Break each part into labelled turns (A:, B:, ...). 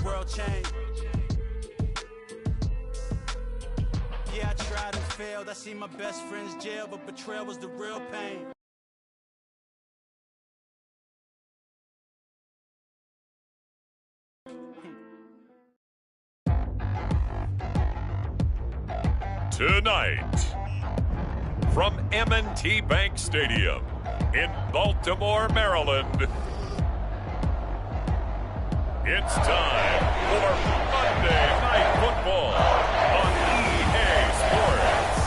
A: world change. Yeah, I tried and failed. I see my best friends jail, but betrayal was the real pain.
B: Tonight, from M&T Bank Stadium in Baltimore, Maryland, it's time for Monday Night Football on EA Sports.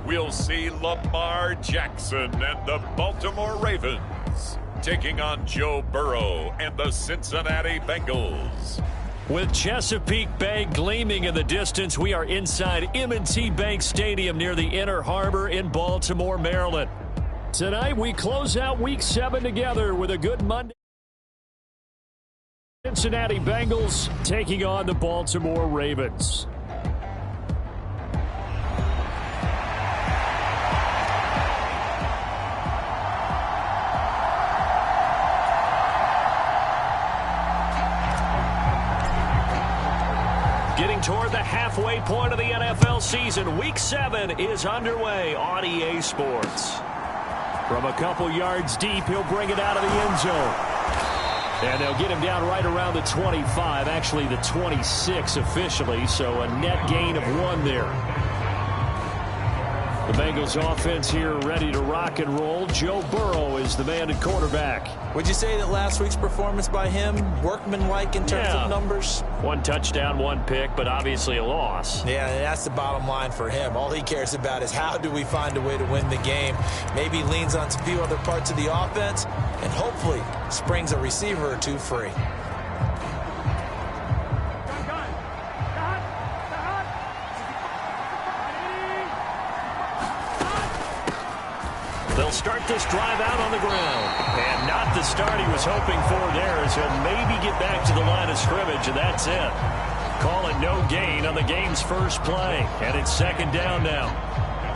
B: We'll see Lamar Jackson and the Baltimore Ravens taking on Joe Burrow and the Cincinnati Bengals.
C: With Chesapeake Bay gleaming in the distance, we are inside M&T Bank Stadium near the Inner Harbor in Baltimore, Maryland. Tonight, we close out Week 7 together with a good Monday. Cincinnati Bengals taking on the Baltimore Ravens. Getting toward the halfway point of the NFL season, Week 7 is underway on EA Sports. From a couple yards deep, he'll bring it out of the end zone. And they'll get him down right around the 25, actually the 26 officially, so a net gain of 1 there. The Bengals offense here ready to rock and roll. Joe Burrow is the man at quarterback.
D: Would you say that last week's performance by him, workmanlike in terms of numbers?
C: 1 touchdown, 1 pick, but obviously a loss.
D: Yeah, that's the bottom line for him. All he cares about is how do we find a way to win the game. Maybe leans on a few other parts of the offense and hopefully springs a receiver or 2 free.
C: They'll start this drive out on the ground. And not the start he was hoping for there, as he'll maybe get back to the line of scrimmage, and that's it. Call it no gain on the game's first play. And it's 2nd down now.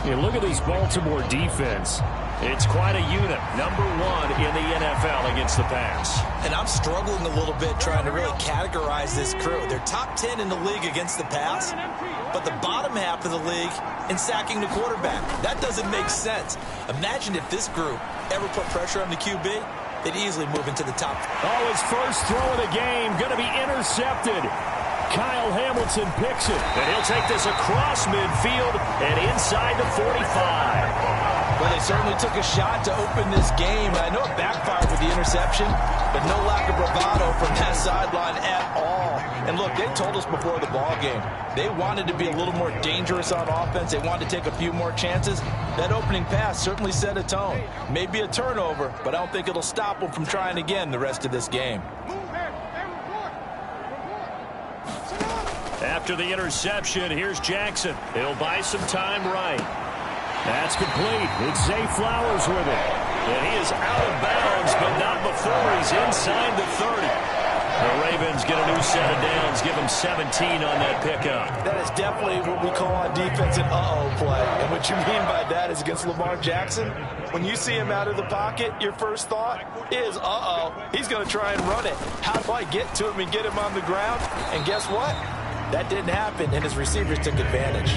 C: You look at this Baltimore defense. It's quite a unit. Number 1 in the NFL against the pass.
D: And I'm struggling a little bit trying to really categorize this crew. They're top 10 in the league against the pass, but the bottom half of the league in sacking the quarterback. That doesn't make sense. Imagine if this group ever put pressure on the QB, they'd easily move into the top.
C: Oh, his first throw of the game going to be intercepted. Kyle Hamilton picks it, and he'll take this across midfield and inside the 45.
D: Well, they certainly took a shot to open this game. I know it backfired with the interception, but no lack of bravado from that sideline at all. And look, they told us before the ball game, they wanted to be a little more dangerous on offense. They wanted to take a few more chances. That opening pass certainly set a tone. Maybe a turnover, but I don't think it'll stop them from trying again the rest of this game.
C: After the interception, here's Jackson. He'll buy some time right. That's complete. It's Zay Flowers with it. And he is out of bounds, but not before he's inside the 30. The Ravens get a new set of downs, give them 17 on that pickup.
D: That is definitely what we call on defense an uh-oh play. And what you mean by that is against Lamar Jackson, when you see him out of the pocket, your first thought is, uh-oh, he's going to try and run it. How do I get to him and get him on the ground? And guess what? That didn't happen, and his receivers took advantage.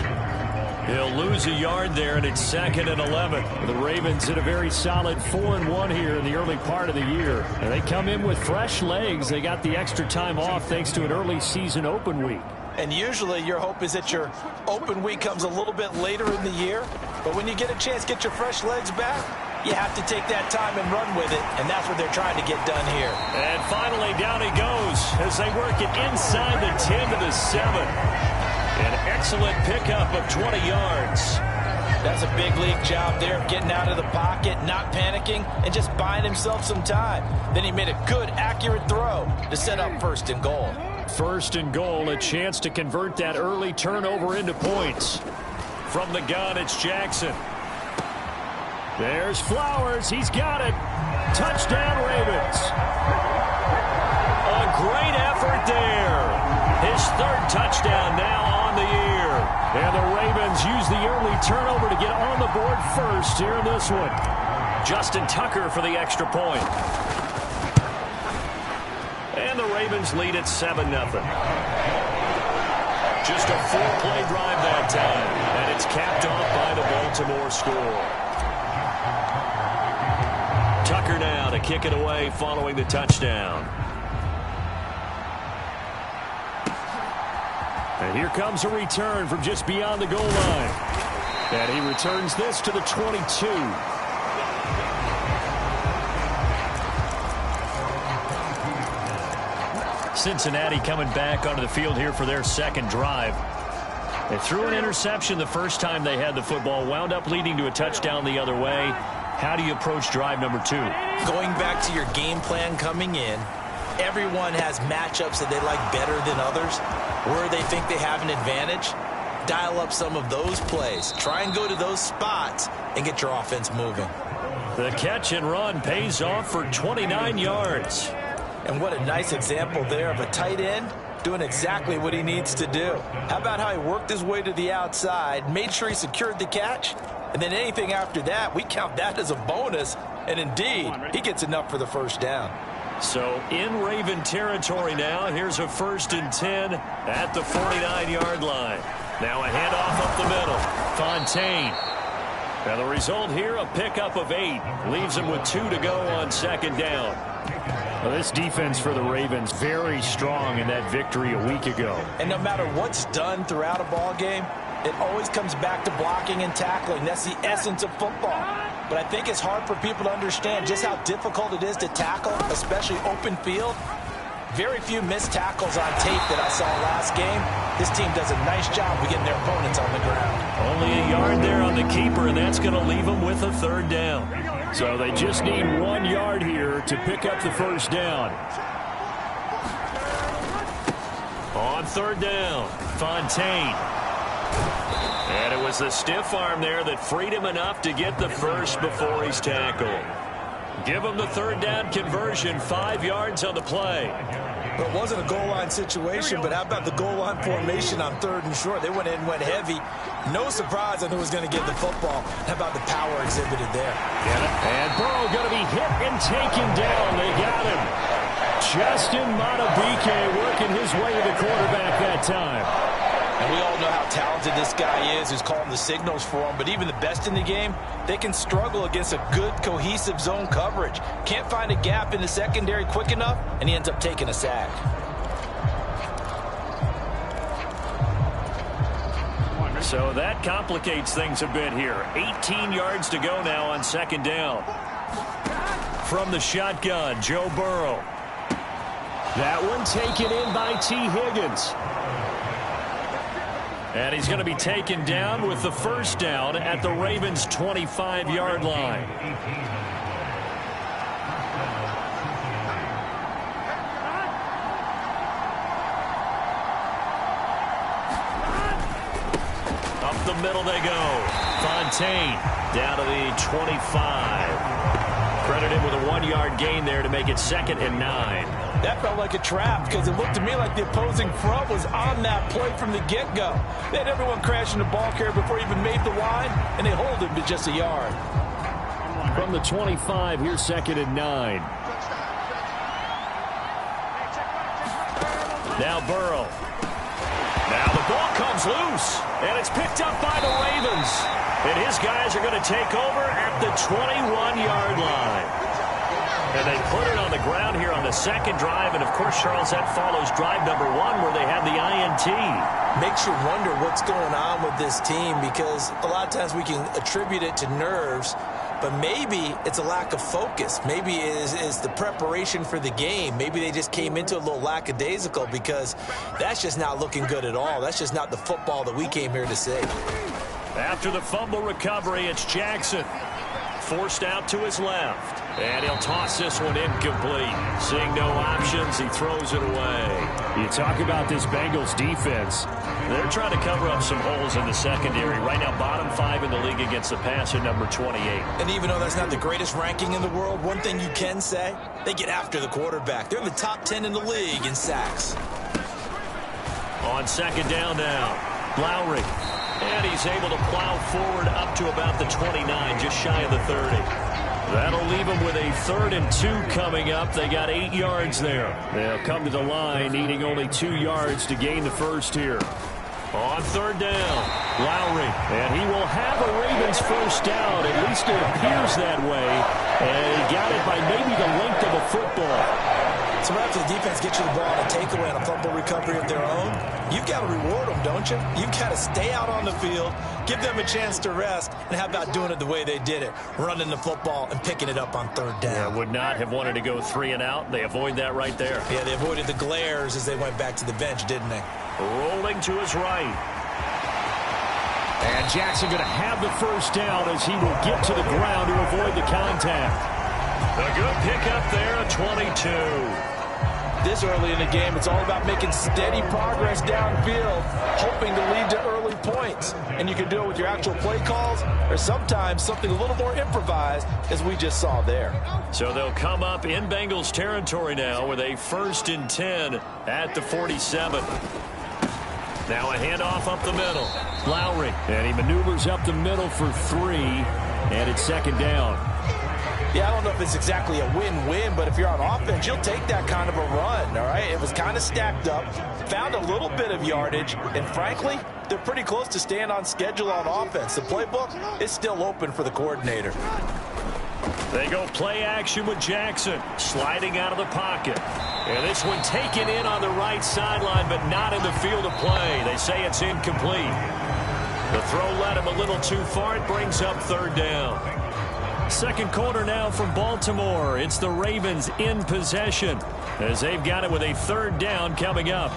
C: He'll lose a yard there, and it's 2nd and 11. The Ravens hit a very solid 4-1 here in the early part of the year. And they come in with fresh legs. They got the extra time off thanks to an early season open week.
D: And usually your hope is that your open week comes a little bit later in the year. But when you get a chance to get your fresh legs back, you have to take that time and run with it. And that's what they're trying to get done here.
C: And finally, down he goes as they work it inside the 10 to the 7. An excellent pickup of 20 yards.
D: That's a big league job there, getting out of the pocket, not panicking, and just buying himself some time. Then he made a good, accurate throw to set up 1st and goal.
C: 1st and goal, a chance to convert that early turnover into points. From the gun, it's Jackson. There's Flowers. He's got it. Touchdown, Ravens. first here in this one. Justin Tucker for the extra point. And the Ravens lead at 7-0. Just a 4-play drive that time. And it's capped off by the Baltimore score. Tucker now to kick it away following the touchdown. And here comes a return from just beyond the goal line. And he returns this to the 22. Cincinnati coming back onto the field here for their second drive. They threw an interception the first time they had the football, wound up leading to a touchdown the other way. How do you approach drive number 2?
D: Going back to your game plan coming in, everyone has matchups that they like better than others, where they think they have an advantage. Dial up some of those plays. Try and go to those spots and get your offense moving.
C: The catch and run pays off for 29 yards.
D: And what a nice example there of a tight end doing exactly what he needs to do. How about how he worked his way to the outside, made sure he secured the catch, and then anything after that, we count that as a bonus. And indeed, he gets enough for the first down.
C: So in Raven territory now, here's a 1st and 10 at the 49-yard line. Now a handoff up the middle. Fontaine. Now the result here, a pickup of 8. Leaves him with 2 to go on 2nd down. Well, this defense for the Ravens very strong in that victory a week ago.
D: And no matter what's done throughout a ball game, it always comes back to blocking and tackling. That's the essence of football. But I think it's hard for people to understand just how difficult it is to tackle, especially open field. Very few missed tackles on tape that I saw last game. This team does a nice job of getting their opponents on the ground.
C: Only a yard there on the keeper, and that's going to leave them with a 3rd down. So they just need 1 yard here to pick up the 1st down. On 3rd down, Fontaine. And it was the stiff arm there that freed him enough to get the first before he's tackled. Give him the 3rd down conversion, 5 yards on the play.
D: Well, it wasn't a goal line situation, but how about the goal line formation on 3rd and short? They went in and went heavy. No surprise on who was going to get the football. How about the power exhibited there?
C: And Burrow going to be hit and taken down. They got him. Justin Madubuike working his way to the quarterback that time.
D: And we all know how talented this guy is who's calling the signals for him. But even the best in the game, they can struggle against a good, cohesive zone coverage. Can't find a gap in the secondary quick enough, and he ends up taking a sack.
C: So that complicates things a bit here. 18 yards to go now on 2nd down. From the shotgun, Joe Burrow. That one taken in by T. Higgins. And he's going to be taken down with the 1st down at the Ravens' 25-yard line. Up the middle they go. Fontaine down to the 25. Credited with a 1-yard gain there to make it 2nd and 9.
D: That felt like a trap because it looked to me like the opposing front was on that play from the get-go. They had everyone crashing the ball carrier before he even made the line, and they hold him to just a yard.
C: From the 25, here's 2nd and 9. Now Burrow. Now the ball comes loose, and it's picked up by the Ravens. And his guys are going to take over at the 21-yard line. And they put it on the ground here on the 2nd drive. And, of course, Charles, that follows drive number 1 where they had the INT.
D: Makes you wonder what's going on with this team because a lot of times we can attribute it to nerves, but maybe it's a lack of focus. Maybe it is the preparation for the game. Maybe they just came into a little lackadaisical because that's just not looking good at all. That's just not the football that we came here to see.
C: After the fumble recovery, it's Jackson. Forced out to his left. And he'll toss this one incomplete. Seeing no options, he throws it away. You talk about this Bengals defense. They're trying to cover up some holes in the secondary. Right now, bottom 5 in the league against the pass at number 28.
D: And even though that's not the greatest ranking in the world, one thing you can say, they get after the quarterback. They're in the top 10 in the league in sacks.
C: On 2nd down now, Lowry. And he's able to plow forward up to about the 29, just shy of the 30. That'll leave them with a 3rd and 2 coming up. They got 8 yards there. They'll come to the line, needing only 2 yards to gain the first here. On 3rd down, Lowry. And he will have a Ravens first down. At least it appears that way. And he got it by maybe the length of a football.
D: So after the defense gets you the ball on a takeaway and a fumble recovery of their own, you've got to reward them, don't you? You've got to stay out on the field, give them a chance to rest, and how about doing it the way they did it, running the football and picking it up on 3rd down.
C: Yeah, would not have wanted to go 3 and out. They avoid that right there.
D: Yeah, they avoided the glares as they went back to the bench, didn't they?
C: Rolling to his right. And Jackson going to have the first down as he will get to the ground to avoid the contact. A good pickup there, a 22.
D: This early in the game, it's all about making steady progress downfield, hoping to lead to early points. And you can do it with your actual play calls or sometimes something a little more improvised, as we just saw there.
C: So they'll come up in Bengals territory now with a 1st and 10 at the 47. Now a handoff up the middle. Lowry, and he maneuvers up the middle for 3, and it's 2nd down.
D: Yeah, I don't know if it's exactly a win-win, but if you're on offense, you'll take that kind of a run, all right? It was kind of stacked up, found a little bit of yardage, and frankly, they're pretty close to staying on schedule on offense. The playbook is still open for the coordinator.
C: They go play action with Jackson, sliding out of the pocket. And this one taken in on the right sideline, but not in the field of play. They say it's incomplete. The throw led him a little too far. It brings up 3rd down. 2nd quarter now from Baltimore. It's the Ravens in possession as they've got it with a 3rd down coming up.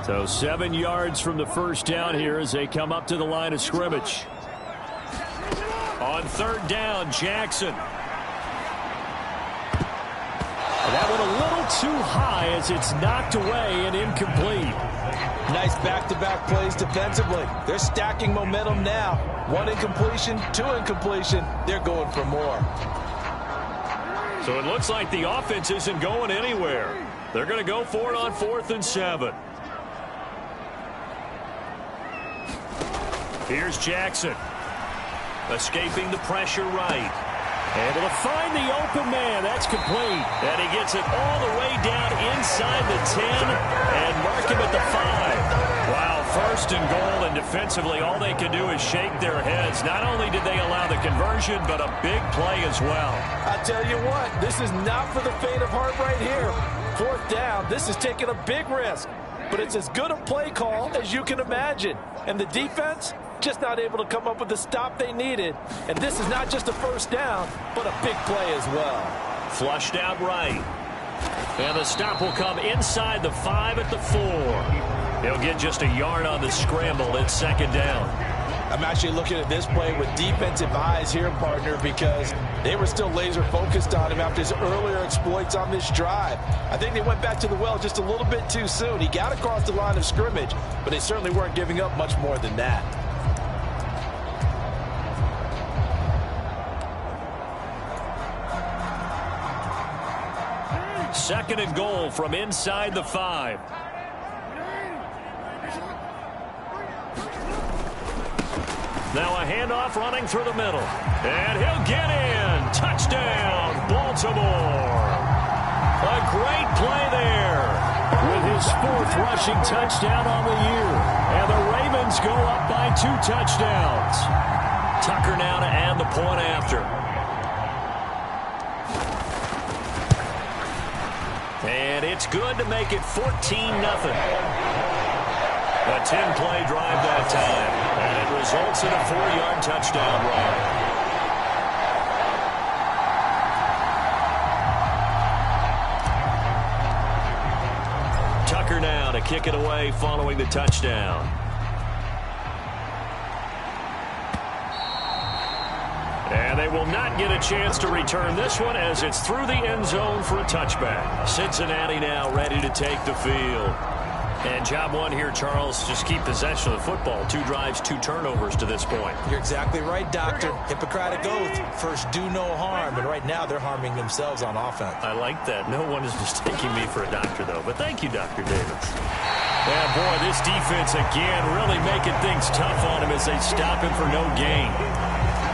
C: So 7 yards from the first down here as they come up to the line of scrimmage. On 3rd down, Jackson. That one a little too high as it's knocked away and incomplete.
D: Nice back-to-back plays defensively. They're stacking momentum now. 1 incompletion, 2 incompletion. They're going for more.
C: So it looks like the offense isn't going anywhere. They're going to go for it on 4th and 7. Here's Jackson. Escaping the pressure right. Able to find the open man. That's complete. And he gets it all the way down inside the 10 and mark him at the 5. Wow, 1st and goal, and defensively all they can do is shake their heads. Not only did they allow the conversion, but a big play as well.
D: I tell you what, this is not for the faint of heart right here. 4th down, this is taking a big risk. But it's as good a play call as you can imagine. And the defense just not able to come up with the stop they needed. And this is not just a 1st down, but a big play as well.
C: Flushed out right. And the stop will come inside the 5 at the 4. He'll get just a yard on the scramble. It's 2nd down.
D: I'm actually looking at this play with defensive eyes here, partner, because they were still laser focused on him after his earlier exploits on this drive. I think they went back to the well just a little bit too soon. He got across the line of scrimmage, but they certainly weren't giving up much more than that.
C: 2nd and goal from inside the 5. Now a handoff running through the middle. And he'll get in. Touchdown, Baltimore. A great play there with his 4th rushing touchdown on the year. And the Ravens go up by 2 touchdowns. Tucker now to add the point after. And it's good to make it 14-0. A 10-play drive that time. And it results in a 4-yard touchdown run. Tucker now to kick it away following the touchdown. And they will not get a chance to return this one as it's through the end zone for a touchback. Cincinnati now ready to take the field. And job one here, Charles, just keep possession of the football. 2 drives, 2 turnovers to this point.
D: You're exactly right, Doctor. Hippocratic oath. First, do no harm. And right now, they're harming themselves on offense.
C: I like that. No one is mistaking me for a doctor, though. But thank you, Dr. Davis. Yeah, boy, this defense, again, really making things tough on him as they stop him for no gain.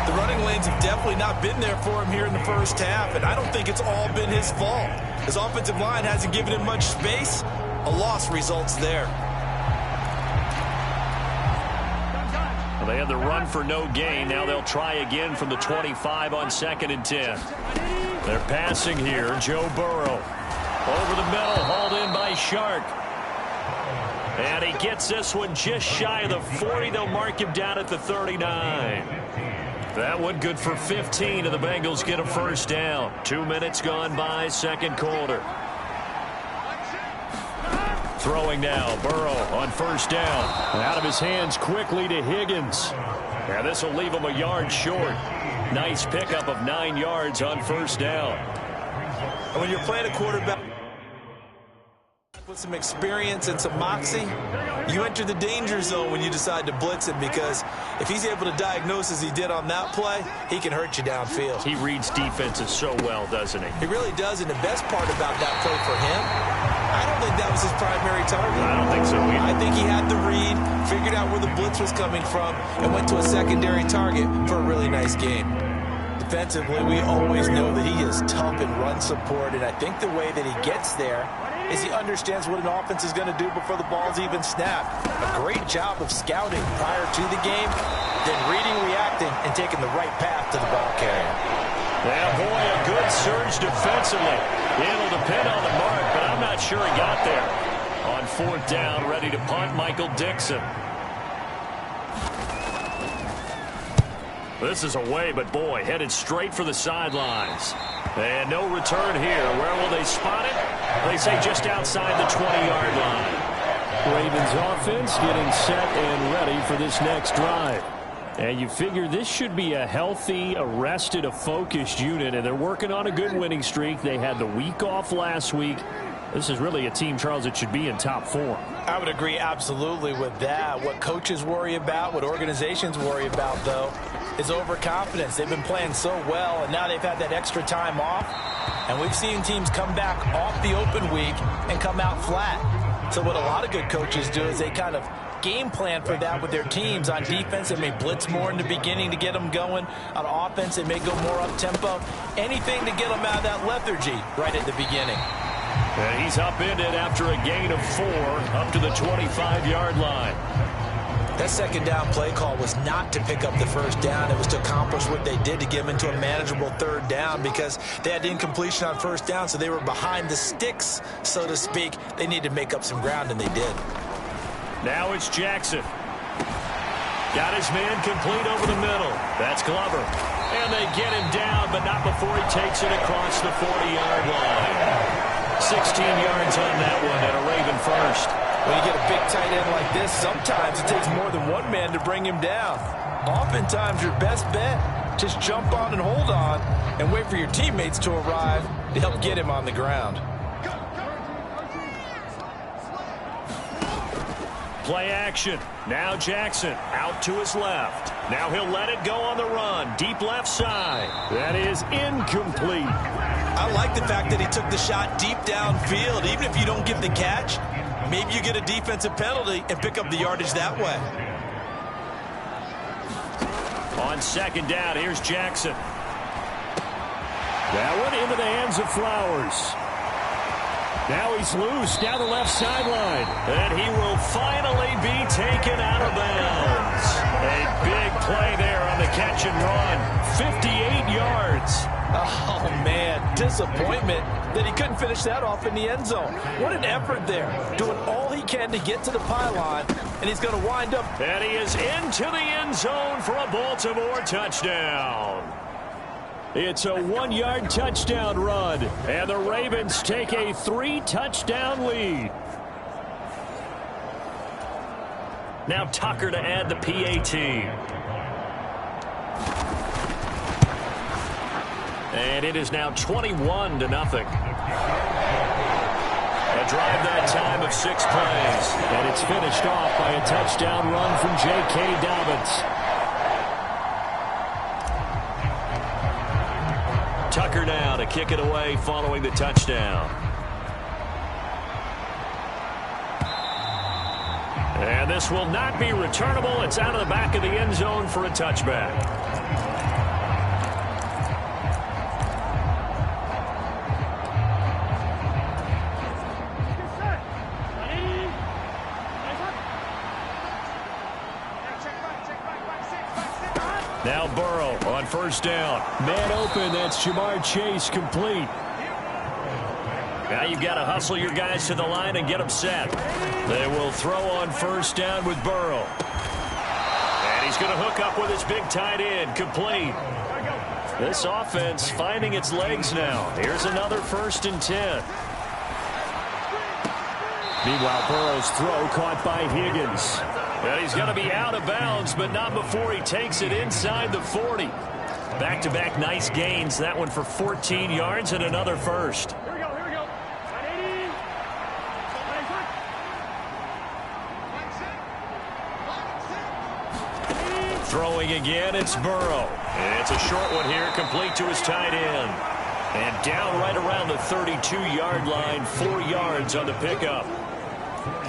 D: The running lanes have definitely not been there for him here in the first half, and I don't think it's all been his fault. His offensive line hasn't given him much space. A loss results there.
C: Well, they had the run for no gain. Now they'll try again from the 25 on 2nd and 10. They're passing here. Joe Burrow over the middle, hauled in by Shark. And he gets this one just shy of the 40. They'll mark him down at the 39. That one good for 15, and the Bengals get a first down. 2 minutes gone by, second quarter. Throwing now, Burrow on first down. Out of his hands quickly to Higgins. And this will leave him a yard short. Nice pickup of 9 yards on first down.
D: And when you're playing a quarterback with some experience and some moxie, you enter the danger zone when you decide to blitz him, because if he's able to diagnose as he did on that play, he can hurt you downfield.
C: He reads defenses so well, doesn't he?
D: He really does, and the best part about that play for him, I don't think that was his primary target.
C: I don't think so either.
D: I think he had the read, figured out where the blitz was coming from, and went to a secondary target for a really nice game. Defensively, we always know that he is tough in run support, and I think the way that he gets there is he understands what an offense is going to do before the ball's even snapped. A great job of scouting prior to the game, then reading, reacting, and taking the right path to the ball carrier.
C: Yeah, boy, a good surge defensively. It'll depend on the mark, but I'm not sure he got there. On 4th down, ready to punt, Michael Dixon. This is away, but boy, headed straight for the sidelines. And no return here. Where will they spot it? They say just outside the 20-yard line. Ravens offense getting set and ready for this next drive. And you figure this should be a healthy, arrested, a focused unit, and they're working on a good winning streak. They had the week off last week. This is really a team, Charles, that should be in top 4.
D: I would agree absolutely with that. What coaches worry about, what organizations worry about, though, is overconfidence. They've been playing so well, and now they've had that extra time off. And we've seen teams come back off the open week and come out flat. So what a lot of good coaches do is they kind of game plan for that with their teams. On defense, they may blitz more in the beginning to get them going. On offense, they may go more up-tempo. Anything to get them out of that lethargy right at the beginning.
C: And he's upended after a gain of 4 up to the 25-yard line.
D: That second down play call was not to pick up the first down. It was to accomplish what they did to get them into a manageable 3rd down, because they had incompletion on first down, so they were behind the sticks, so to speak. They needed to make up some ground, and they did.
C: Now it's Jackson. Got his man complete over the middle. That's Glover. And they get him down, but not before he takes it across the 40-yard line. 16 yards on that one, and a Raven first.
D: When you get a big tight end like this, sometimes it takes more than one man to bring him down. Oftentimes, your best bet, just jump on and hold on and wait for your teammates to arrive to help get him on the ground.
C: Play action. Now Jackson out to his left. Now he'll let it go on the run. Deep left side. That is incomplete.
D: I like the fact that he took the shot deep downfield. Even if you don't get the catch, maybe you get a defensive penalty and pick up the yardage that way.
C: On 2nd down, here's Jackson. That one into the hands of Flowers. Now he's loose down the left sideline. And he will finally be taken out of bounds. A big play there on the catch and run. 58 yards.
D: Oh, man, disappointment that he couldn't finish that off in the end zone. What an effort there, doing all he can to get to the pylon, and he's going to wind up.
C: And he is into the end zone for a Baltimore touchdown. It's a 1-yard touchdown run, and the Ravens take a 3-touchdown lead. Now Tucker to add the PAT. And it is now 21-0. A drive that time of 6 plays. And it's finished off by a touchdown run from J.K. Dobbins. Tucker now to kick it away following the touchdown. And this will not be returnable. It's out of the back of the end zone for a touchback. Now Burrow on first down. Man open, that's Jamar Chase, complete. Now you've got to hustle your guys to the line and get them set. They will throw on first down with Burrow. And he's going to hook up with his big tight end, complete. This offense finding its legs now. Here's another 1st and 10. Meanwhile, Burrow's throw caught by Higgins. And he's going to be out of bounds, but not before he takes it inside the 40. Back-to-back nice gains. That one for 14 yards and another first.
E: Here we go.
C: Throwing again, it's Burrow. And it's a short one here, complete to his tight end. And down right around the 32-yard line, 4 yards on the pickup.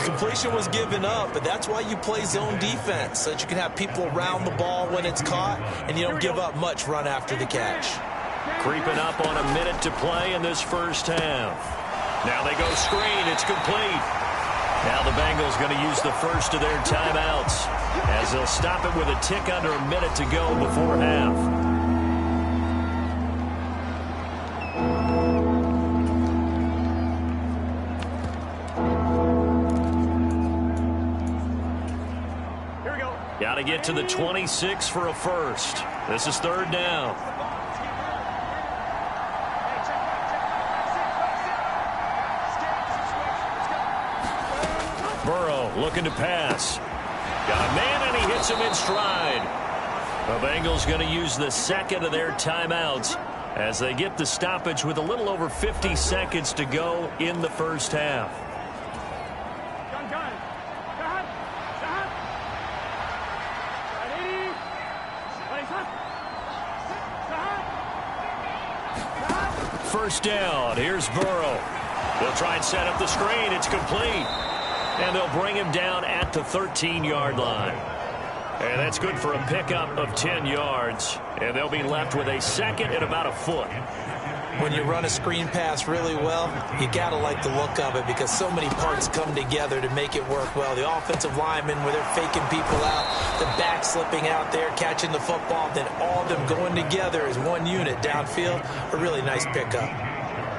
D: Completion was given up, but that's why you play zone defense, so that you can have people around the ball when it's caught, and you don't give up much run after the catch.
C: Creeping up on a minute to play in this first half. Now they go screen. It's complete. Now the Bengals going to use the first of their timeouts as they'll stop it with a tick under a minute to go before half. Got to get to the 26 for a first. This is 3rd down. Burrow looking to pass. Got a man, and he hits him in stride. The Bengals going to use the second of their timeouts as they get the stoppage with a little over 50 seconds to go in the first half. First down. Here's Burrow. They'll try and set up the screen. It's complete. And they'll bring him down at the 13-yard line. And that's good for a pickup of 10 yards. And they'll be left with a second and about a foot.
D: When you run a screen pass really well, you got to like the look of it because so many parts come together to make it work well. The offensive linemen, where they're faking people out, the back slipping out there, catching the football, then all of them going together as one unit downfield. A really nice pickup.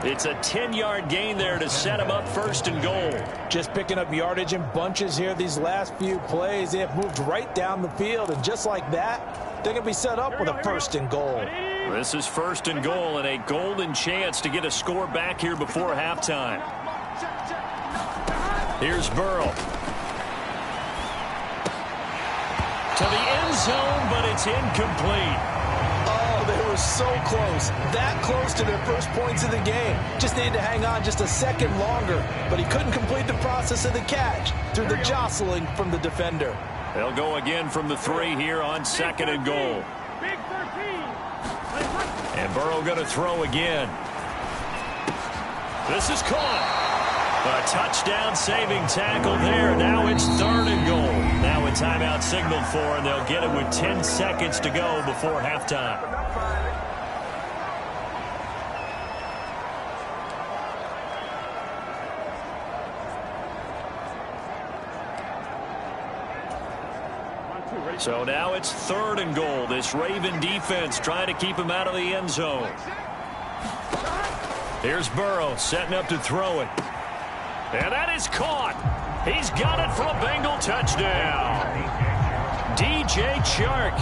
C: It's a 10-yard gain there to set them up 1st and goal.
F: Just picking up yardage in bunches here these last few plays. They have moved right down the field, and just like that, they're going to be set up with a 1st and goal.
C: This is 1st and goal and a golden chance to get a score back here before halftime. Here's Burrow. To the end zone, but it's incomplete.
D: Oh, they were so close. That close to their first points of the game. Just needed to hang on just a second longer, but he couldn't complete the process of the catch through the jostling from the defender.
C: They'll go again from the 3 here on 2nd and goal.
E: Big 13.
C: And Burrow going to throw again. This is caught. A touchdown saving tackle there. Now it's 3rd and goal. Now a timeout signaled for, and they'll get it with 10 seconds to go before halftime. So now it's 3rd and goal. This Raven defense trying to keep him out of the end zone. Here's Burrow setting up to throw it. And that is caught. He's got it for a Bengal touchdown. DJ Chark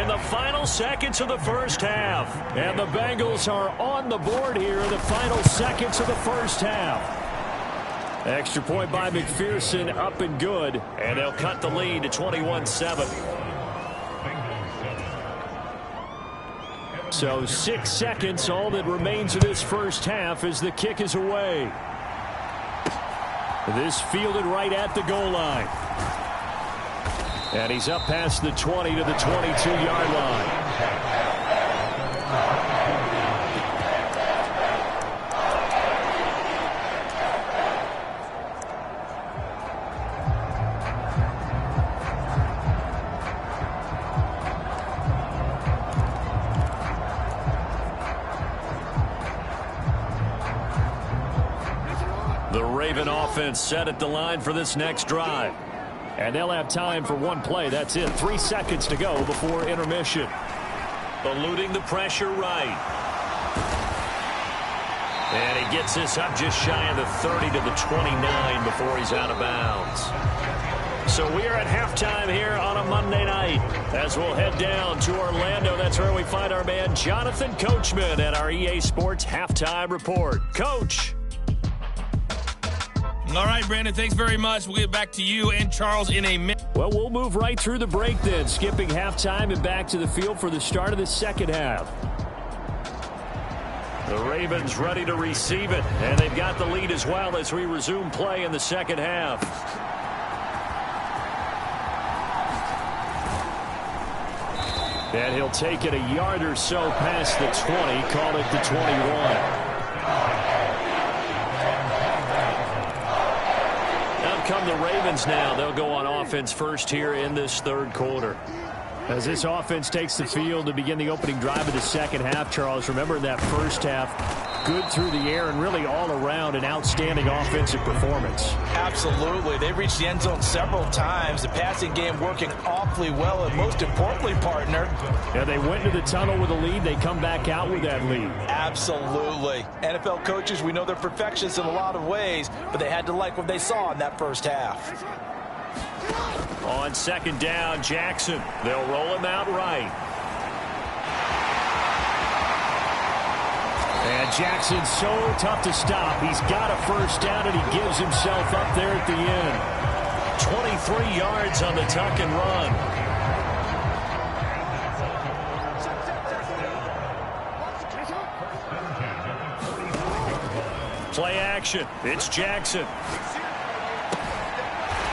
C: in the final seconds of the first half. And the Bengals are on the board here in the final seconds of the first half. Extra point by McPherson, up and good. And they'll cut the lead to 21-7. So 6 seconds, all that remains of this first half as the kick is away. This fielded right at the goal line. And he's up past the 20 to the 22-yard line. The Raven offense set at the line for this next drive. And they'll have time for one play. That's it. 3 seconds to go before intermission. Eluding the pressure right. And he gets this up just shy of the 30 to the 29 before he's out of bounds. So we are at halftime here on a Monday night as we'll head down to Orlando. That's where we find our man Jonathan Coachman at our EA Sports Halftime Report. Coach.
E: All right, Brandon, thanks very much. We'll get back to you and Charles in a minute.
C: Well, we'll move right through the break then, skipping halftime and back to the field for the start of the second half. The Ravens ready to receive it, and they've got the lead as well as we resume play in the second half. And he'll take it a yard or so past the 20, call it the 21. Come the Ravens now. They'll go on offense first here in this third quarter. As this offense takes the field to begin the opening drive of the second half, Charles, remember in that first half, good through the air and really all around an outstanding offensive performance.
F: Absolutely. They reached the end zone several times. The passing game working awfully well, and most importantly, partner.
C: Yeah, they went into the tunnel with a lead. They come back out with that lead.
F: Absolutely. NFL coaches, we know they're perfectionists in a lot of ways, but they had to like what they saw in that first half.
C: On second down, Jackson. They'll roll him out right. And Jackson's so tough to stop. He's got a first down, and he gives himself up there at the end. 23 yards on the tuck and run. Play action. It's Jackson.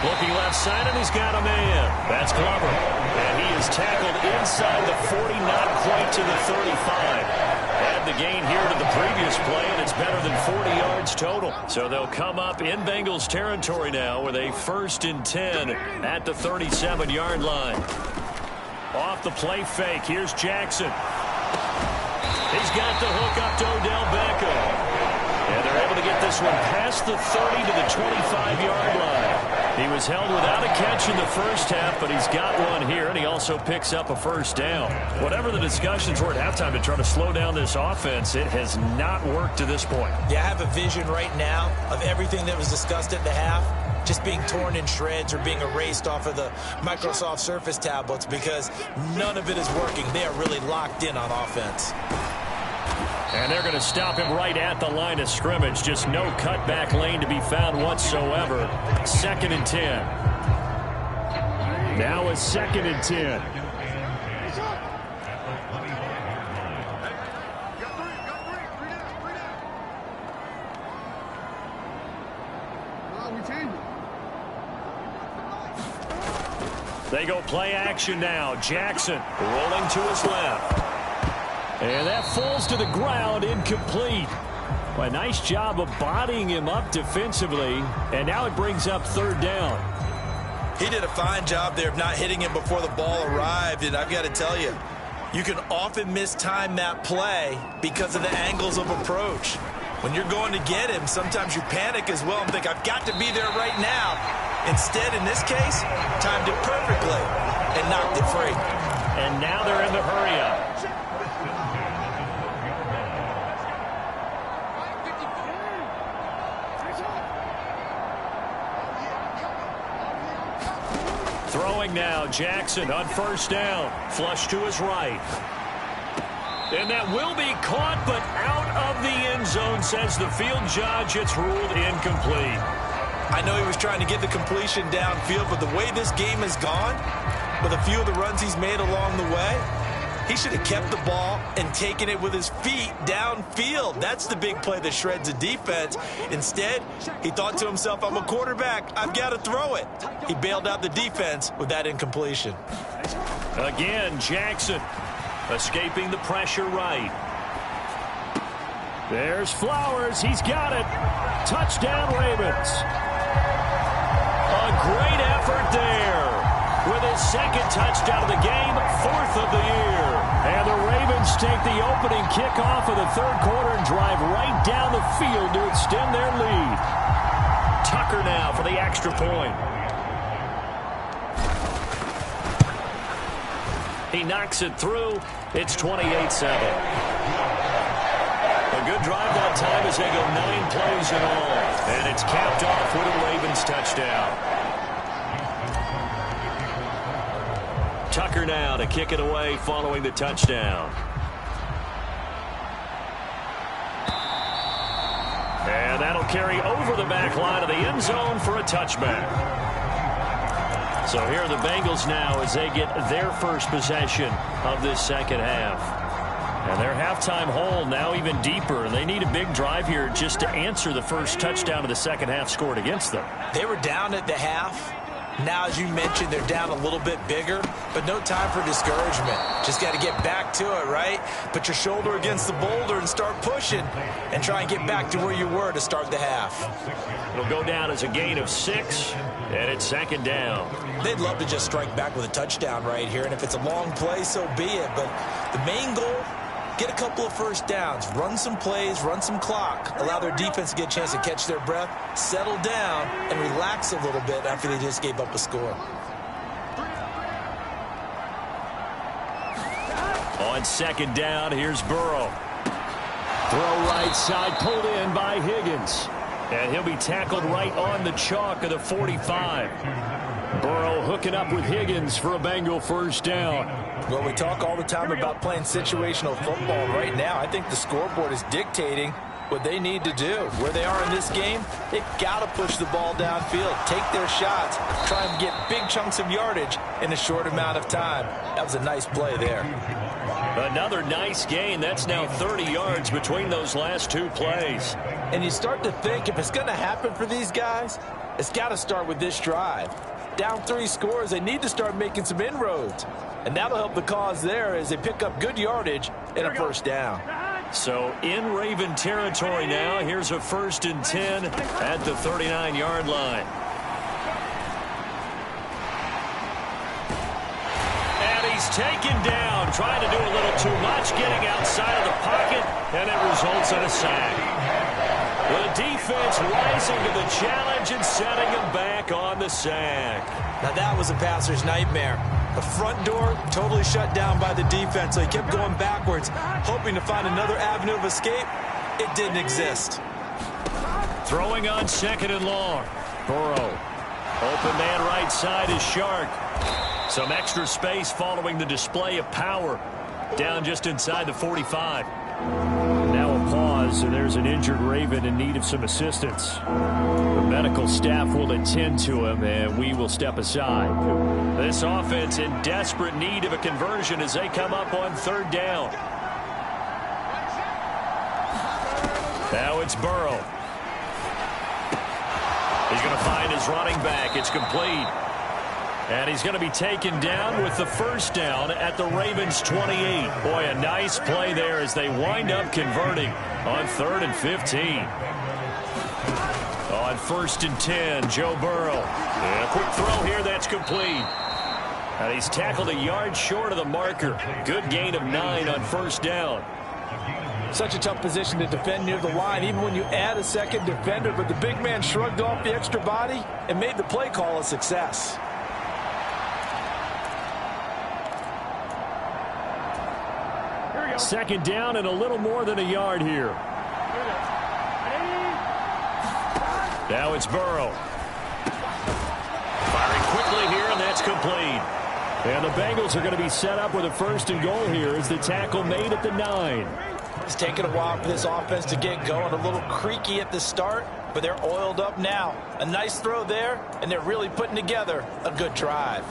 C: Looking left side, and he's got a man. That's Glover. And he is tackled inside the 40, not quite to the 35. Add the gain here to the previous play, and it's better than 40 yards total. So they'll come up in Bengals territory now with a 1st and 10 at the 37-yard line. Off the play fake, here's Jackson. He's got the hook up to Odell Beckham. And they're able to get this one past the 30 to the 25-yard line. He was held without a catch in the first half, but he's got one here, and he also picks up a first down. Whatever the discussions were at halftime to try to slow down this offense, it has not worked to this point.
F: Yeah, I have a vision right now of everything that was discussed at the half just being torn in shreds or being erased off of the Microsoft Surface tablets because none of it is working. They are really locked in on offense.
C: And they're going to stop him right at the line of scrimmage. Just no cutback lane to be found whatsoever. 2nd and 10. Now a 2nd and 10. They go play action now. Jackson rolling to his left. And that falls to the ground, incomplete. Well, a nice job of bodying him up defensively, and now it brings up 3rd down.
D: He did a fine job there of not hitting him before the ball arrived, and I've got to tell you, you can often mistime that play because of the angles of approach. When you're going to get him, sometimes you panic as well and think, I've got to be there right now. Instead, in this case, timed it perfectly and knocked it free.
C: And now they're in the hurry-up. Throwing now, Jackson on 1st down. Flush to his right. And that will be caught, but out of the end zone, says the field judge. It's ruled incomplete.
D: I know he was trying to get the completion downfield, but the way this game has gone, with a few of the runs he's made along the way,
F: He should have kept the ball and taken it with his feet downfield. That's the big play that shreds a defense. Instead, he thought to himself, I'm a quarterback. I've got to throw it. He bailed out the defense with that incompletion.
C: Again, Jackson escaping the pressure right. There's Flowers. He's got it. Touchdown, Ravens. A great effort there. With his second touchdown of the game, 4th of the year. And the Ravens take the opening kickoff of the third quarter and drive right down the field to extend their lead. Tucker now for the extra point. He knocks it through. It's 28-7. A good drive that time as they go 9 plays in all. And it's capped off with a Ravens touchdown. Tucker now to kick it away following the touchdown. And that'll carry over the back line of the end zone for a touchback. So here are the Bengals now as they get their first possession of this second half. And their halftime hole now even deeper. They need a big drive here just to answer the first touchdown of the second half scored against them.
F: They were down at the half. Now, as you mentioned, they're down a little bit bigger, but no time for discouragement. Just got to get back to it, right? Put your shoulder against the boulder and start pushing and try and get back to where you were to start the half.
C: It'll go down as a gain of 6, and it's second down.
F: They'd love to just strike back with a touchdown right here, and if it's a long play, so be it. But the main goal, get a couple of first downs, run some plays, run some clock, allow their defense to get a chance to catch their breath, settle down, and relax a little bit after they just gave up a score.
C: On second down, here's Burrow. Throw right side, pulled in by Higgins. And he'll be tackled right on the chalk of the 45. Burrow hooking up with Higgins for a Bengal first down.
F: Well, we talk all the time about playing situational football. Right now, I think the scoreboard is dictating what they need to do. Where they are in this game, they've got to push the ball downfield, take their shots, try and get big chunks of yardage in a short amount of time. That was a nice play there.
C: Another nice gain. That's now 30 yards between those last 2 plays.
F: And you start to think if it's going to happen for these guys, it's got to start with this drive. Down 3 scores, they need to start making some inroads. And that'll help the cause there as they pick up good yardage and a first down.
C: So in Raven territory now, here's a 1st and 10 at the 39-yard line. And he's taken down, trying to do a little too much, getting outside of the pocket, and it results in a sack. The defense rising to the challenge and setting him back on the sack.
F: Now that was a passer's nightmare. The front door totally shut down by the defense, so he kept going backwards, hoping to find another avenue of escape. It didn't exist.
C: Throwing on 2nd and long. Burrow. Open man right side is Shark. Some extra space following the display of power. Down just inside the 45. Now a pause, and there's an injured Raven in need of some assistance. The medical staff will attend to him, and we will step aside. This offense in desperate need of a conversion as they come up on 3rd down. Now it's Burrow. He's going to find his running back. It's complete. And he's going to be taken down with the first down at the Ravens' 28. Boy, a nice play there as they wind up converting on 3rd and 15. On 1st and 10, Joe Burrow. And a quick throw here, that's complete. And he's tackled a yard short of the marker. Good gain of 9 on 1st down.
F: Such a tough position to defend near the line, even when you add a second defender. But the big man shrugged off the extra body and made the play call a success.
C: Second down and a little more than a yard here. Now it's Burrow. Firing quickly here, and that's complete. And the Bengals are going to be set up with a 1st and goal here as the tackle made at the 9.
F: It's taken a while for this offense to get going. A little creaky at the start, but they're oiled up now. A nice throw there, and they're really putting together a good drive.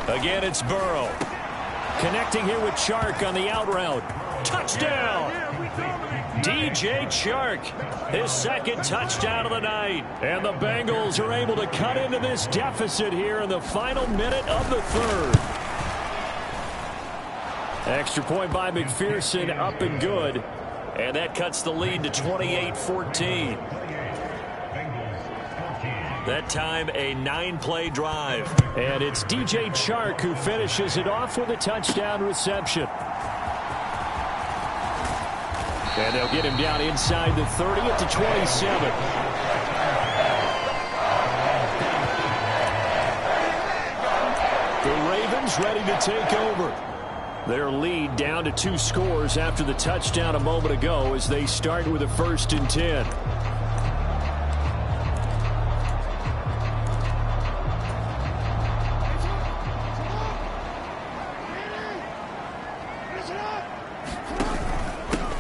C: Again, it's Burrow. Connecting here with Chark on the out route. Touchdown! DJ Chark, his second touchdown of the night. And the Bengals are able to cut into this deficit here in the final minute of the third. Extra point by McPherson, up and good. And that cuts the lead to 28-14. That time, a 9-play drive. And it's DJ Chark who finishes it off with a touchdown reception. And they'll get him down inside the 30 at the 27. The Ravens ready to take over. Their lead down to 2 scores after the touchdown a moment ago as they start with a 1st and 10.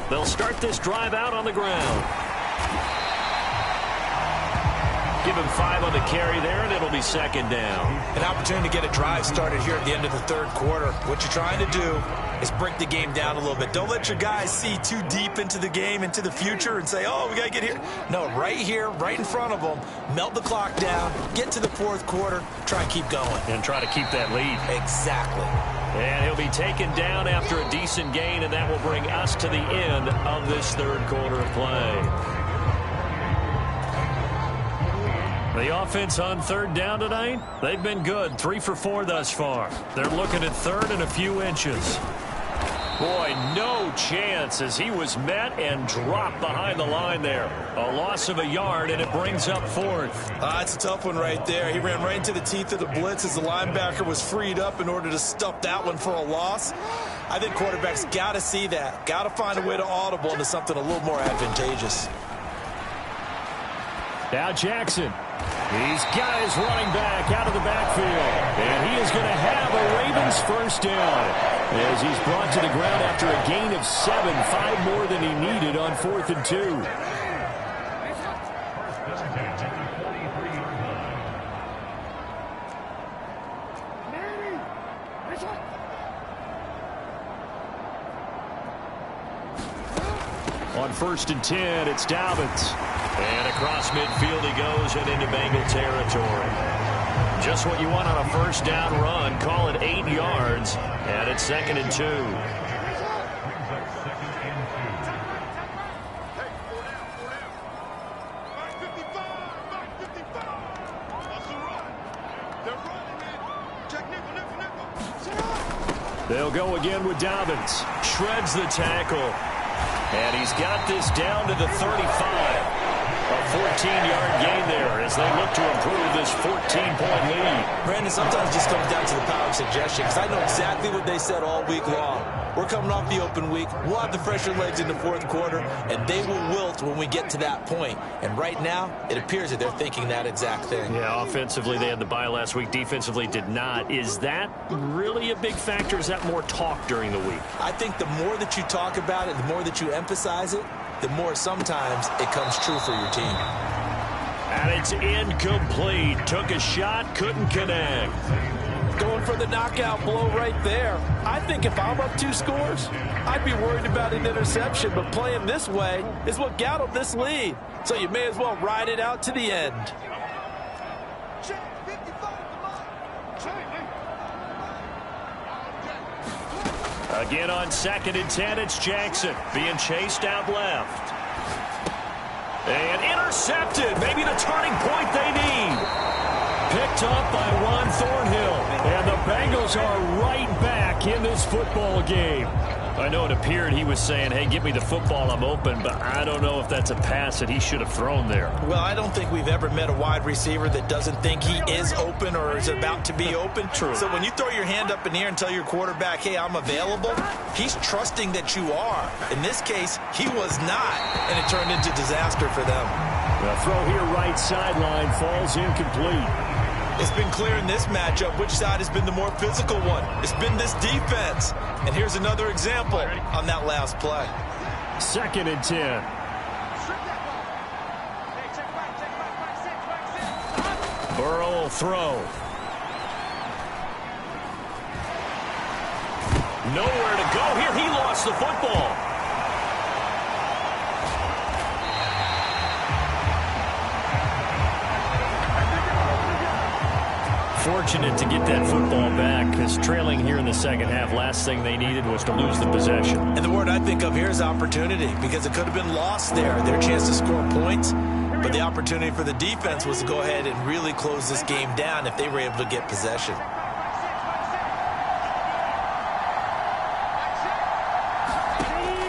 C: They'll start this drive out on the ground. Give him 5 on the carry there, and it'll be 2nd down.
F: An opportunity to get a drive started here at the end of the third quarter. What you're trying to do is break the game down a little bit. Don't let your guys see too deep into the game, into the future, and say, oh, we got to get here. No, right here, right in front of them, melt the clock down, get to the 4th quarter, try and keep going.
C: And try to keep that lead.
F: Exactly. And
C: he'll be taken down after a decent gain, and that will bring us to the end of this third quarter of play. The offense on 3rd down tonight, they've been good. 3 for 4 thus far. They're looking at 3rd and a few inches. Boy, no chance as he was met and dropped behind the line there. A loss of a yard, and it brings up 4th.
F: It's a tough one right there. He ran right into the teeth of the blitz as the linebacker was freed up in order to stuff that one for a loss. I think quarterbacks got to see that. Got to find a way to audible into something a little more advantageous.
C: Now Jackson. He's got his running back out of the backfield. And he is going to have a Ravens 1st down as he's brought to the ground after a gain of 7, 5 more than he needed on 4th and 2. On 1st and 10, it's Dobbins. And across midfield he goes and into Bengal territory. Just what you want on a 1st down run. Call it 8 yards. And it's 2nd and 2. They'll go again with Dobbins. Shreds the tackle. And he's got this down to the 35. A 14-yard gain there as they look to improve this 14-point lead.
F: Brandon, sometimes it just comes down to the power of suggestion, because I know exactly what they said all week long. We're coming off the open week. We'll have the fresher legs in the 4th quarter, and they will wilt when we get to that point. And right now, it appears that they're thinking that exact thing.
C: Yeah, offensively, they had the bye last week. Defensively, did not. Is that really a big factor? Is that more talk during the week?
F: I think the more that you talk about it, the more that you emphasize it, the more sometimes it comes true for your team.
C: And it's incomplete. Took a shot, couldn't connect.
D: Going for the knockout blow right there. I think if I'm up 2 scores, I'd be worried about an interception, but playing this way is what got them this lead. So you may as well ride it out to the end.
C: Again on 2nd and 10, it's Jackson being chased out left. And intercepted. Maybe the turning point they need. Picked up by Ron Thornhill. And the Bengals are right back in this football game. I know it appeared he was saying, hey, give me the football, I'm open, but I don't know if that's a pass that he should have thrown there.
F: Well, I don't think we've ever met a wide receiver that doesn't think he is open or is about to be open.
C: True.
F: So when you throw your hand up in the air and tell your quarterback, hey, I'm available, he's trusting that you are. In this case, he was not, and it turned into disaster for them.
C: The throw here right sideline falls incomplete.
F: It's been clear in this matchup which side has been the more physical one. It's been this defense. And here's another example on that last play.
C: 2nd and 10. Burrow will throw. Nowhere to go here. He lost the football. Fortunate to get that football back, because trailing here in the second half, last thing they needed was to lose the possession.
F: And the word I think of here is opportunity, because it could have been lost there, their chance to score points. But the opportunity for the defense was to go ahead and really close this game down if they were able to get possession.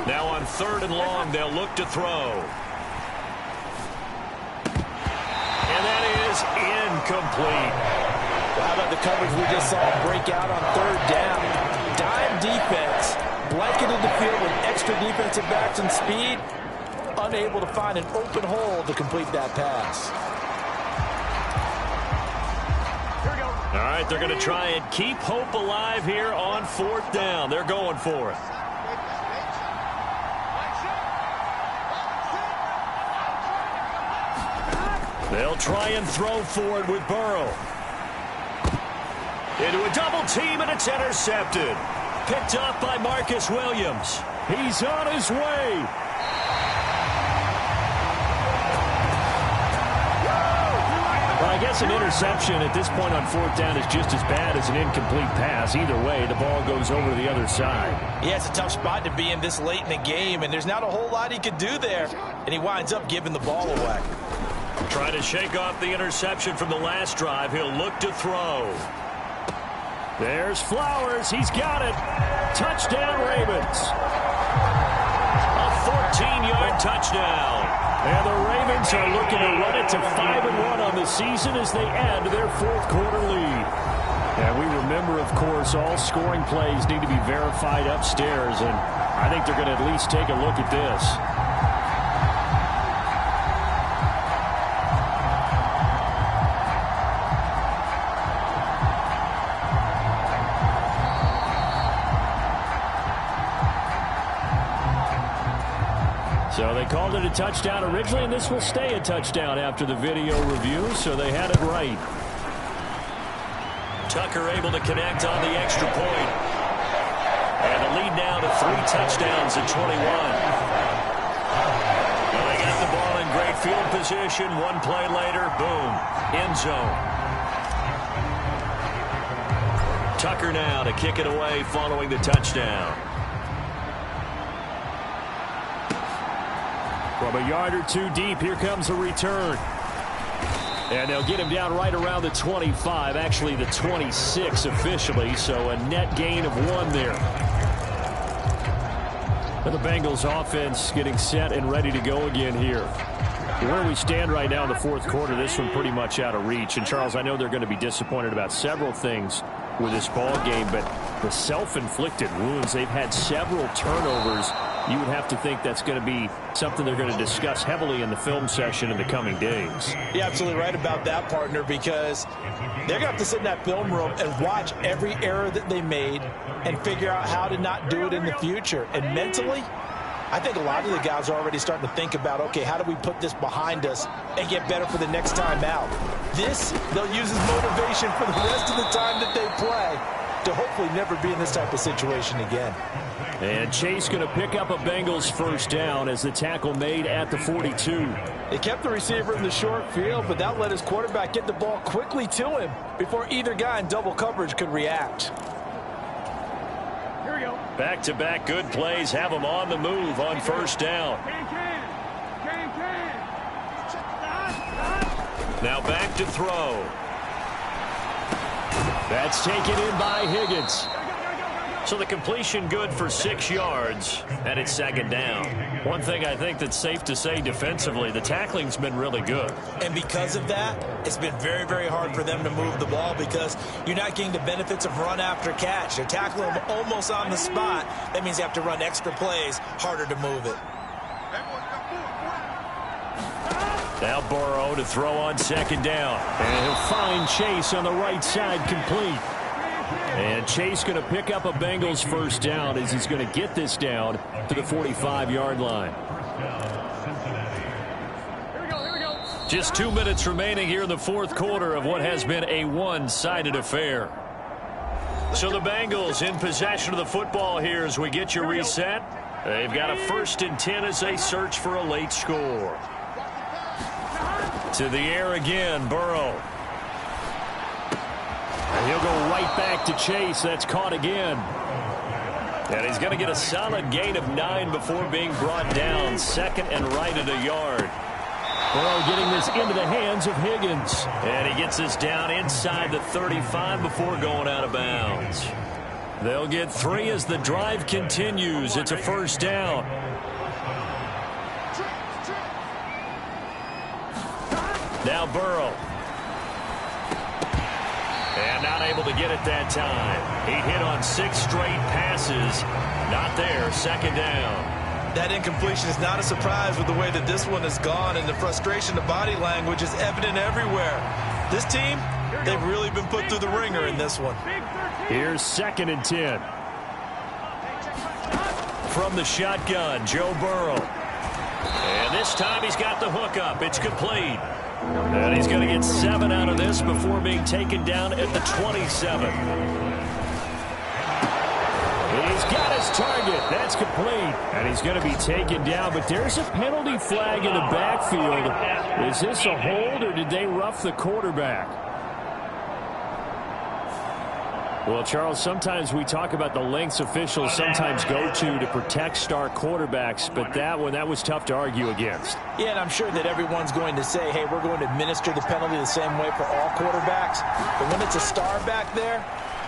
C: Now on 3rd and long, they'll look to throw. And that is incomplete.
D: How about the coverage we just saw break out on 3rd down? Dime defense, blanketed the field with extra defensive backs and speed, unable to find an open hole to complete that pass.
C: All right, they're going to try and keep hope alive here on 4th down. They're going for it. They'll try and throw for it with Burrow. Into a double team, and it's intercepted. Picked up by Marcus Williams. He's on his way. Well, I guess an interception at this point on 4th down is just as bad as an incomplete pass. Either way, the ball goes over to the other side.
F: Yeah, it's a tough spot to be in this late in the game, and there's not a whole lot he could do there. And he winds up giving the ball away.
C: Trying to shake off the interception from the last drive. He'll look to throw. There's Flowers. He's got it. Touchdown, Ravens. A 14-yard touchdown. And the Ravens are looking to run it to 5-1 on the season as they add to their 4th quarter lead. And we remember, of course, all scoring plays need to be verified upstairs. And I think they're going to at least take a look at this. So they called it a touchdown originally, and this will stay a touchdown after the video review, so they had it right. Tucker able to connect on the extra point. And the lead now to 3 touchdowns at 21. Well, they got the ball in great field position. One play later, boom, end zone. Tucker now to kick it away following the touchdown. From a yard or 2 deep, here comes a return. And they'll get him down right around the 25, actually the 26 officially, so a net gain of 1 there. And the Bengals offense getting set and ready to go again here. Where we stand right now in the 4th quarter, this one pretty much out of reach. And, Charles, I know they're going to be disappointed about several things with this ball game, but the self-inflicted wounds, they've had several turnovers. You would have to think that's going to be something they're going to discuss heavily in the film session in the coming days.
F: You're absolutely right about that, partner, because they're going to have to sit in that film room and watch every error that they made and figure out how to not do it in the future. And mentally, I think a lot of the guys are already starting to think about, okay, how do we put this behind us and get better for the next time out? This, they'll use as motivation for the rest of the time that they play to hopefully never be in this type of situation again.
C: And Chase going to pick up a Bengals 1st down as the tackle made at the 42.
D: They kept the receiver in the short field, but that let his quarterback get the ball quickly to him before either guy in double coverage could react.
C: Here we go. Back-to-back good plays have them on the move on 1st down. Now back to throw. That's taken in by Higgins. So the completion good for 6 yards, and it's 2nd down. One thing I think that's safe to say defensively, the tackling's been really good.
F: And because of that, it's been very, very hard for them to move the ball because you're not getting the benefits of run after catch. They're tackling them almost on the spot. That means you have to run extra plays, harder to move it.
C: Now Burrow to throw on 2nd down. And he'll find Chase on the right side complete. And Chase going to pick up a Bengals 1st down as he's going to get this down to the 45-yard line. Just 2 minutes remaining here in the 4th quarter of what has been a one-sided affair. So the Bengals in possession of the football here as we get your reset. They've got a 1st and 10 as they search for a late score. To the air again, Burrow. And he'll go right back to Chase. That's caught again. And he's going to get a solid gain of 9 before being brought down. 2nd and right at a yard. Burrow getting this into the hands of Higgins. And he gets this down inside the 35 before going out of bounds. They'll get 3 as the drive continues. It's a 1st down. Now Burrow. And not able to get it that time. He hit on 6 straight passes. Not there. 2nd down.
F: That incompletion is not a surprise with the way that this one has gone, and the frustration, the body language is evident everywhere. This team, they've really been put through the ringer in this one.
C: Here's 2nd and 10. From the shotgun, Joe Burrow. And this time he's got the hook up. It's complete. And he's going to get 7 out of this before being taken down at the 27. He's got his target. That's complete. And he's going to be taken down, but there's a penalty flag in the backfield. Is this a hold, or did they rough the quarterback? Well, Charles, sometimes we talk about the lengths officials sometimes go to protect star quarterbacks, but that was tough to argue against.
F: Yeah, and I'm sure that everyone's going to say, hey, we're going to administer the penalty the same way for all quarterbacks. But when it's a star back there,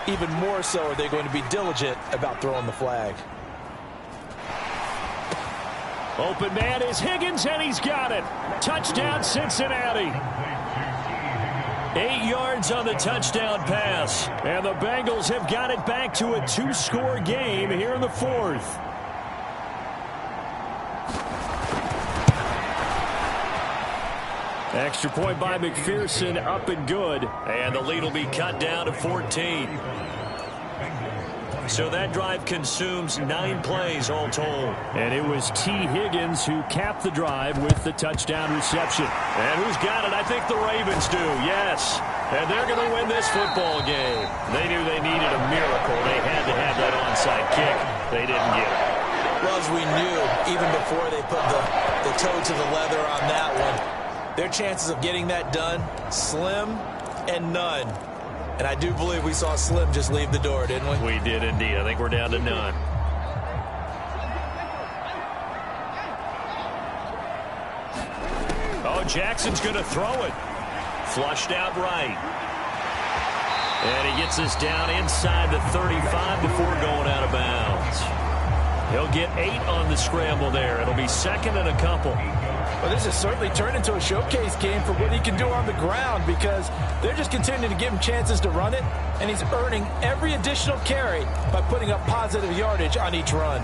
F: even more so are they going to be diligent about throwing the flag.
C: Open man is Higgins, and he's got it. Touchdown, Cincinnati. 8 yards on the touchdown pass. And the Bengals have got it back to a 2-score game here in the 4th. Extra point by McPherson, up and good. And the lead will be cut down to 14. So that drive consumes 9 plays all told. And it was T. Higgins who capped the drive with the touchdown reception. And who's got it? I think the Ravens do, yes. And they're going to win this football game. They knew they needed a miracle. They had to have that onside kick. They didn't get it.
F: Well, as we knew, even before they put the toe to the leather on that one, their chances of getting that done, slim and none. And I do believe we saw Slim just leave the door, didn't we?
C: We did indeed. I think we're down to none. Oh, Jackson's going to throw it. Flushed out right. And he gets this down inside the 35 before going out of bounds. He'll get 8 on the scramble there. It'll be 2nd and a couple.
F: Well, this has certainly turned into a showcase game for what he can do on the ground, because they're just continuing to give him chances to run it, and he's earning every additional carry by putting up positive yardage on each run.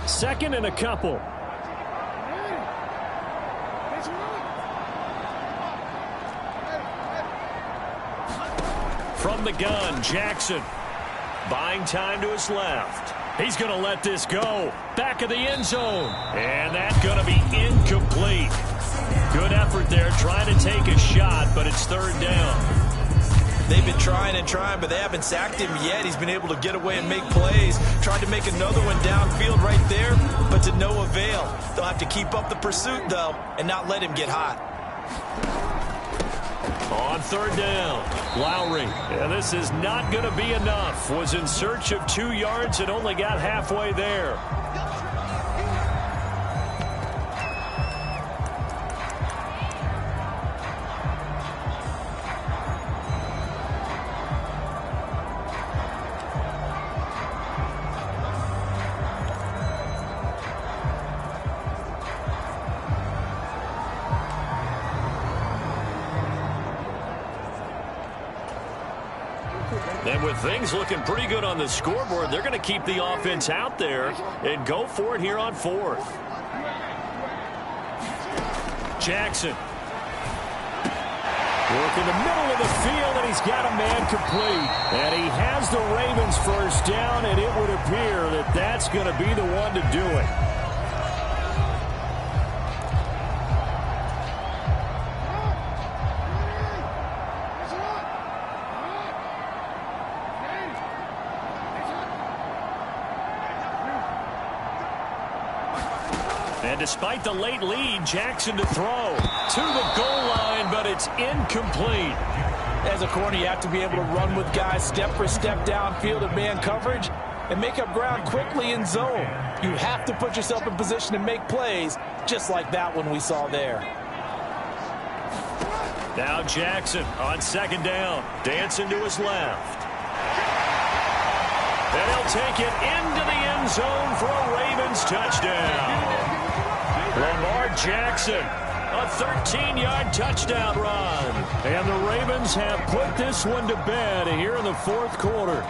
C: Second and a couple. From the gun, Jackson. Buying time to his left. He's going to let this go. Back of the end zone. And that's going to be incomplete. Good effort there, trying to take a shot, but it's 3rd down.
F: They've been trying and trying, but they haven't sacked him yet. He's been able to get away and make plays. Tried to make another one downfield right there, but to no avail. They'll have to keep up the pursuit, though, and not let him get hot.
C: On 3rd down, Lowry. And this is not going to be enough. Was in search of 2 yards and only got halfway there. And with things looking pretty good on the scoreboard, they're going to keep the offense out there and go for it here on 4th. Jackson. Work in the middle of the field, and he's got a man complete. And he has the Ravens 1st down, and it would appear that that's going to be the one to do it. And despite the late lead, Jackson to throw to the goal line, but it's incomplete.
D: As a corner, you have to be able to run with guys step for step downfield in man coverage and make up ground quickly in zone. You have to put yourself in position to make plays, just like that one we saw there.
C: Now Jackson on second down, dancing to his left. And he'll take it into the end zone for a Ravens touchdown. Lamar Jackson, a 13-yard touchdown run. And the Ravens have put this one to bed here in the fourth quarter.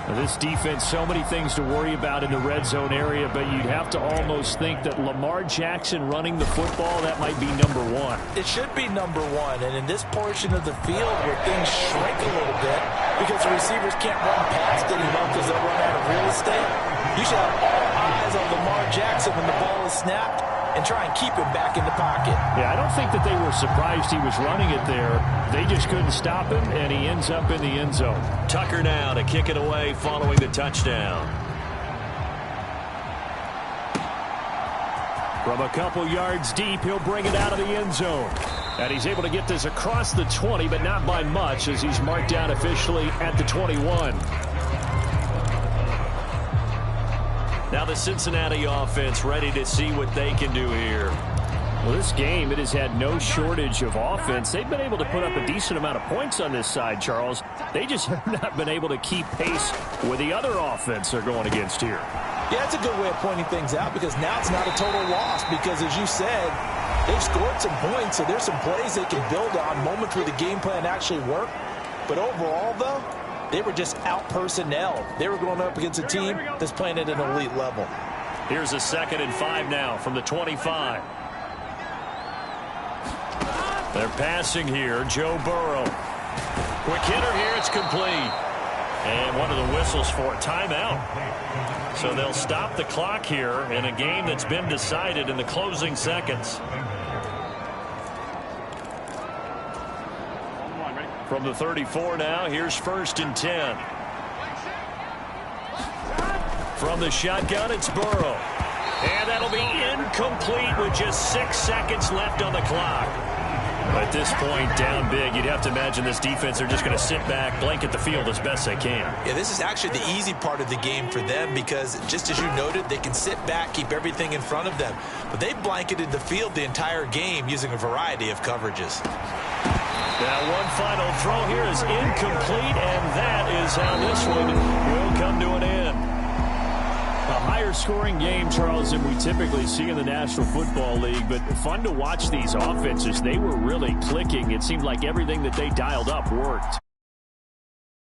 C: Now, this defense, so many things to worry about in the red zone area, but you'd have to almost think that Lamar Jackson running the football, that might be number one.
D: It should be number one, and in this portion of the field where things shrink a little bit because the receivers can't run past anymore because they'll run out of real estate, you should have all eyes on Lamar Jackson when the ball is snapped and try and keep him back in the pocket.
C: Yeah, I don't think that they were surprised he was running it there. They just couldn't stop him, and he ends up in the end zone. Tucker now to kick it away following the touchdown. From a couple yards deep, he'll bring it out of the end zone. And he's able to get this across the 20, but not by much, as he's marked down officially at the 21. Now the Cincinnati offense ready to see what they can do here. Well, this game, it has had no shortage of offense. They've been able to put up a decent amount of points on this side, Charles. They just have not been able to keep pace with the other offense they're going against here.
D: Yeah, that's a good way of pointing things out because now it's not a total loss because, as you said, they've scored some points, so there's some plays they can build on, moments where the game plan actually worked. But overall, though, they were just out-personnel. They were going up against a team that's playing at an elite level.
C: Here's a 2nd and 5 now from the 25. They're passing here. Joe Burrow. Quick hitter here. It's complete. And one of the whistles for a timeout. So they'll stop the clock here in a game that's been decided in the closing seconds. From the 34 now, here's 1st and 10. From the shotgun, it's Burrow. And that'll be incomplete with just 6 seconds left on the clock. At this point, down big, you'd have to imagine this defense, they're just going to sit back, blanket the field as best they can.
F: Yeah, this is actually the easy part of the game for them because, just as you noted, they can sit back, keep everything in front of them. But they blanketed the field the entire game using a variety of coverages.
C: Now one final throw here is incomplete, and that is how this one will come to an end. A higher scoring game, Charles, than we typically see in the National Football League, but fun to watch these offenses. They were really clicking. It seemed like everything that they dialed up worked.